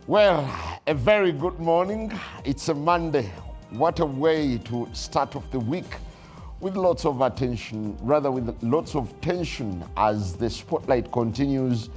Well, a very good morning. It's a Monday. What a way to start off the week with lots of attention, rather with lots of tension as the spotlight continues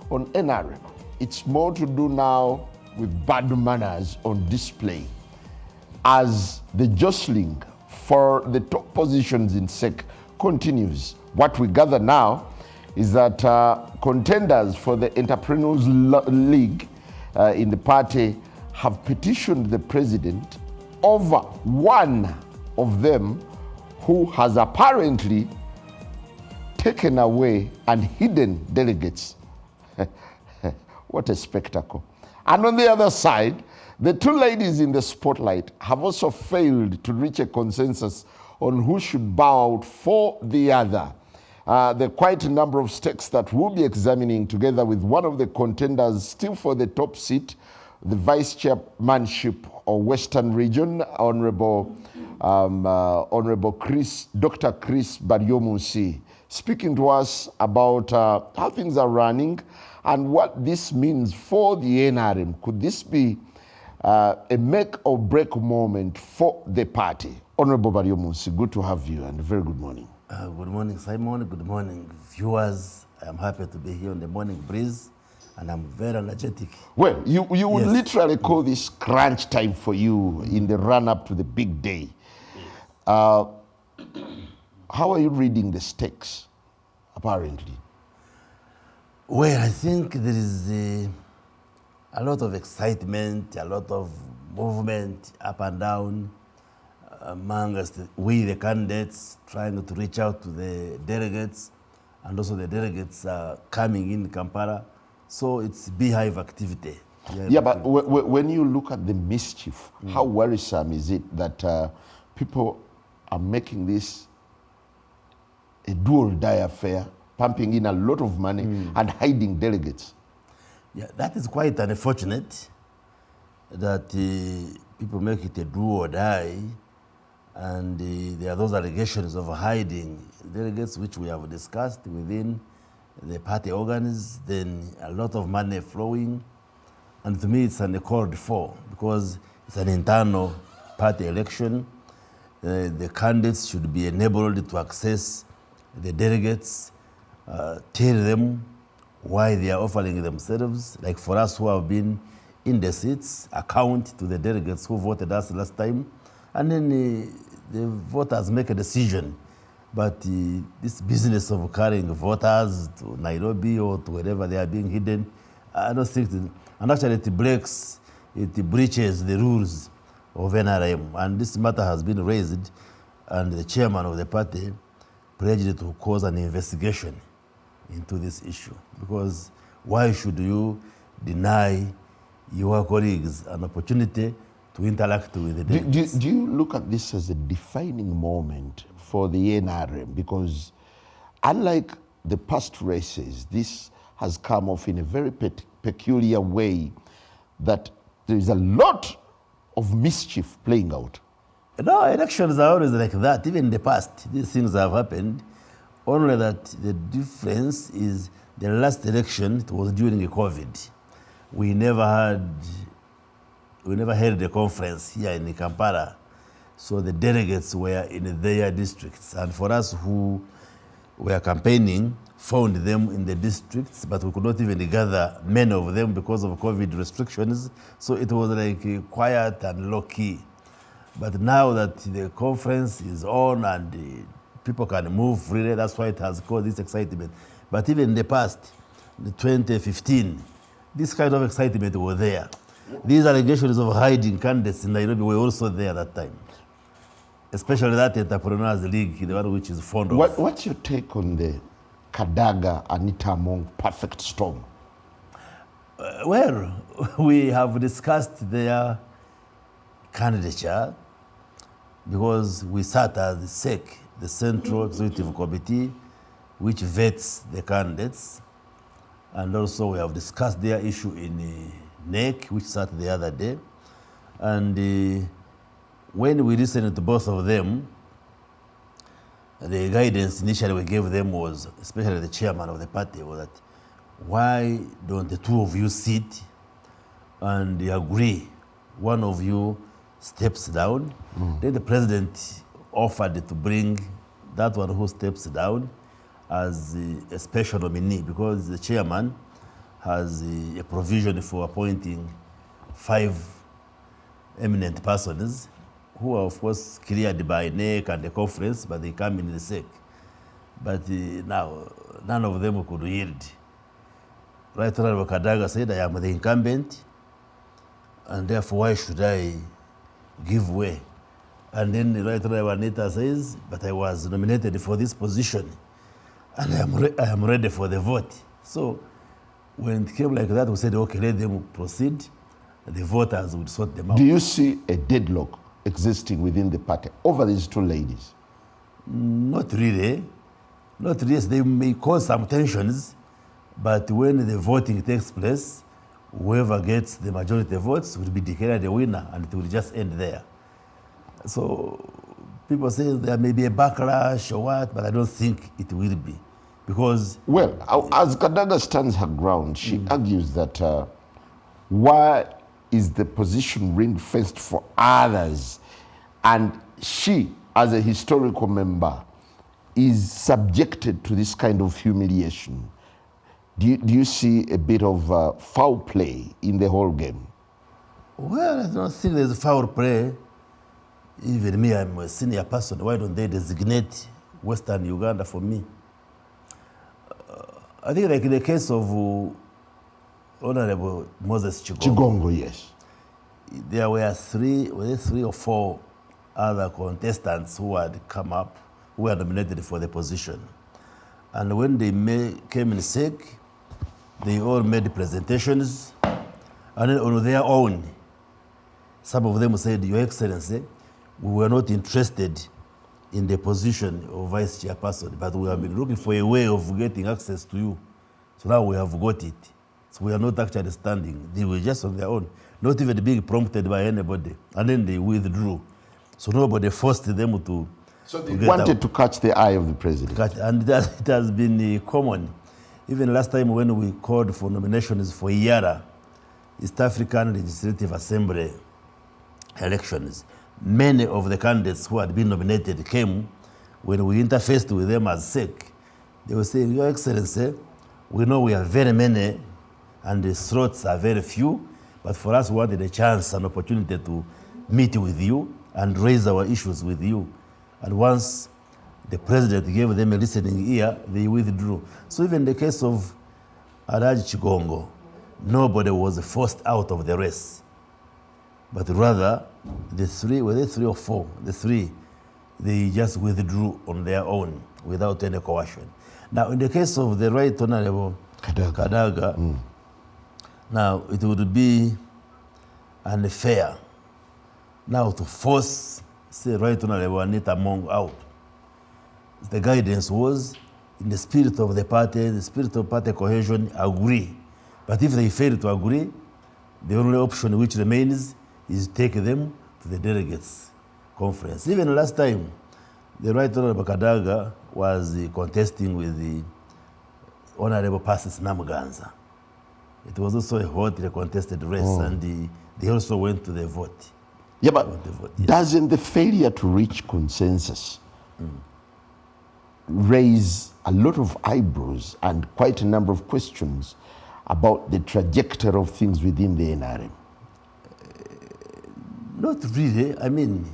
on NRM. It's more to do now with bad manners on display as the jostling for the top positions in SEC continues. What we gather now is that contenders for the Entrepreneurs League in the party have petitioned the president over one of them who has apparently taken away and hidden delegates. What a spectacle. And on the other side, the two ladies in the spotlight have also failed to reach a consensus on who should bow out for the other. There are quite a number of stakes that we'll be examining together with one of the contenders still for the top seat, the vice chairmanship of Western Region, Honorable Dr. Chris Baryomunsi, speaking to us about how things are running and what this means for the NRM. Could this be a make or break moment for the party? Honorable Baryomunsi, good to have you and a very good morning. Good morning, Simon. Good morning, viewers. I'm happy to be here on the morning breeze, and I'm very energetic. Well, you would literally call this crunch time for you in the run-up to the big day. How are you reading the stakes, apparently? Well, I think there is a lot of excitement, a lot of movement up and down among us, we the candidates trying to reach out to the delegates, and also the delegates are coming in Kampala. So it's beehive activity. Yeah, but when you look at the mischief, how worrisome is it that people are making this a do-or-die affair, pumping in a lot of money and hiding delegates? Yeah, that is quite unfortunate that people make it a do-or-die. And there are those allegations of hiding delegates, which we have discussed within the party organs, then a lot of money flowing. And to me, it's uncalled for because it's an internal party election. The candidates should be enabled to access the delegates, tell them why they are offering themselves. Like for us who have been in the seats, account to the delegates who voted us last time. And then the voters make a decision. But this business of carrying voters to Nairobi or to wherever they are being hidden, I don't think, and actually it breaches the rules of NRM. And this matter has been raised, and the chairman of the party pledged to cause an investigation into this issue. Because why should you deny your colleagues an opportunity to interact with the delegates? Do you look at this as a defining moment for the NRM? Because unlike the past races, this has come off in a very peculiar way that there is a lot of mischief playing out. No, elections are always like that. Even in the past, these things have happened. Only that the difference is the last election, it was during COVID. We never held a conference here in Kampala, so the delegates were in their districts. And for us who were campaigning, found them in the districts, but we could not even gather many of them because of COVID restrictions. So it was like quiet and low-key. But now that the conference is on and people can move freely, that's why it has caused this excitement. But even in the past, the 2015, this kind of excitement was there. These allegations of hiding candidates in Nairobi were also there at that time, especially that Entrepreneurs League, the one which is fond of. What's your take on the Kadaga-Among perfect storm? Well, we have discussed their candidature because we sat as the SEC, the Central Executive Committee, which vets the candidates. And also we have discussed their issue in NEC, which sat the other day. And when we listened to both of them, the guidance initially we gave them was, especially the chairman of the party, was that why don't the two of you sit and they agree, one of you steps down. Then the president offered to bring that one who steps down as a special nominee, because the chairman has a provision for appointing 5 eminent persons who are of course cleared by NEC and the conference, but they come in the SEC. But now none of them could yield. Right Honorable Kadaga said, I am the incumbent, and therefore why should I give way? And then the Right Honorable Anita says, but I was nominated for this position, and I am ready for the vote. So when it came like that, we said, okay, let them proceed. The voters would sort them out. Do you see a deadlock existing within the party over these 2 ladies? Not really. Not really. They may cause some tensions, but when the voting takes place, whoever gets the majority of votes will be declared a winner, and it will just end there. So people say there may be a backlash or what, but I don't think it will be. Because... Well, as Kadaga stands her ground, she argues that why is the position ring-fenced for others, and she, as a historical member, is subjected to this kind of humiliation? Do you see a bit of foul play in the whole game? Well, I don't think there's foul play. Even me, I'm a senior person. Why don't they designate Western Uganda for me? I think like in the case of Honorable Moses Chigongo, yes. There were 3 or 4 other contestants who had come up, who were nominated for the position. And when they came in SEC, they all made presentations, and then on their own, some of them said, Your Excellency, we were not interested in the position of vice chairperson, but we have been looking for a way of getting access to you. So now we have got it. So we are not actually standing. They were just on their own, not even being prompted by anybody. And then they withdrew. So nobody forced them to... So they wanted to catch the eye of the president. And it has been common. Even last time when we called for nominations for IARA, East African Legislative Assembly elections, many of the candidates who had been nominated came. When we interfaced with them as SEC, they were saying, Your Excellency, we know we are very many and the slots are very few, but for us we wanted a chance, an opportunity to meet with you and raise our issues with you. And once the president gave them a listening ear, they withdrew. So even in the case of Alhaji Chigongo, nobody was forced out of the race. But rather, the 3, were they 3 or 4? The 3, they just withdrew on their own without any coercion. Now, in the case of the Right Honorable Kadaga, now it would be unfair now to force, say, Right Honorable Kadaga-Among out. The guidance was, in the spirit of the party, the spirit of party cohesion, agree. But if they fail to agree, the only option which remains is to take them to the delegates conference. Even last time, the Right Honorable Kadaga was contesting with the Honorable Persis Namuganza. It was also a hotly contested race, and they also went to the vote. Yeah, but doesn't the failure to reach consensus raise a lot of eyebrows and quite a number of questions about the trajectory of things within the NRM? Not really. I mean,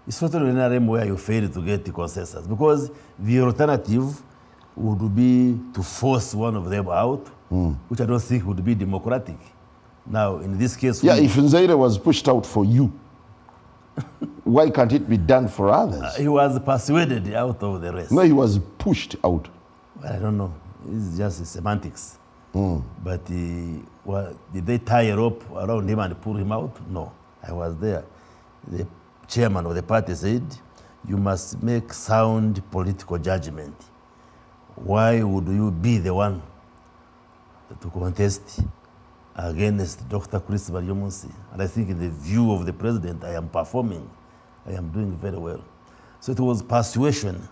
it's not an NRM where you fail to get the consensus, because the alternative would be to force one of them out, which I don't think would be democratic. Now, in this case... Yeah, if Nzaire was pushed out for you, why can't it be done for others? He was persuaded out of the race. No, he was pushed out. Well, I don't know. It's just semantics. But did they tie a rope around him and pull him out? No. I was there. The chairman of the party said, you must make sound political judgment. Why would you be the one to contest against Dr. Chris Baryomunsi? And I think in the view of the president, I am performing. I am doing very well. So it was persuasion,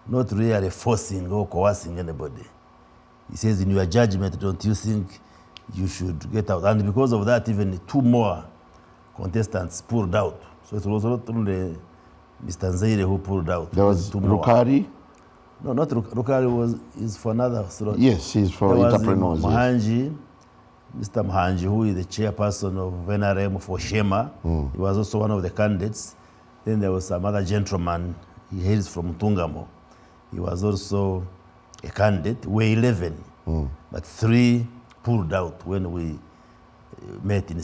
not really forcing or coercing anybody. He says, in your judgment, don't you think you should get out. And because of that, even 2 more contestants pulled out. So it was not only Mr. Nzeire who pulled out. There was 2 more. Rukari. No, not Rukari is for another slot. Yes, he's for there entrepreneurs. Was Mhanji, Mr. Mhanji, who is the chairperson of NRM for Shema. He was also one of the candidates. Then there was some other gentleman, he hails from Tungamo. He was also a candidate. We were 11, but 3 pulled out when we met in the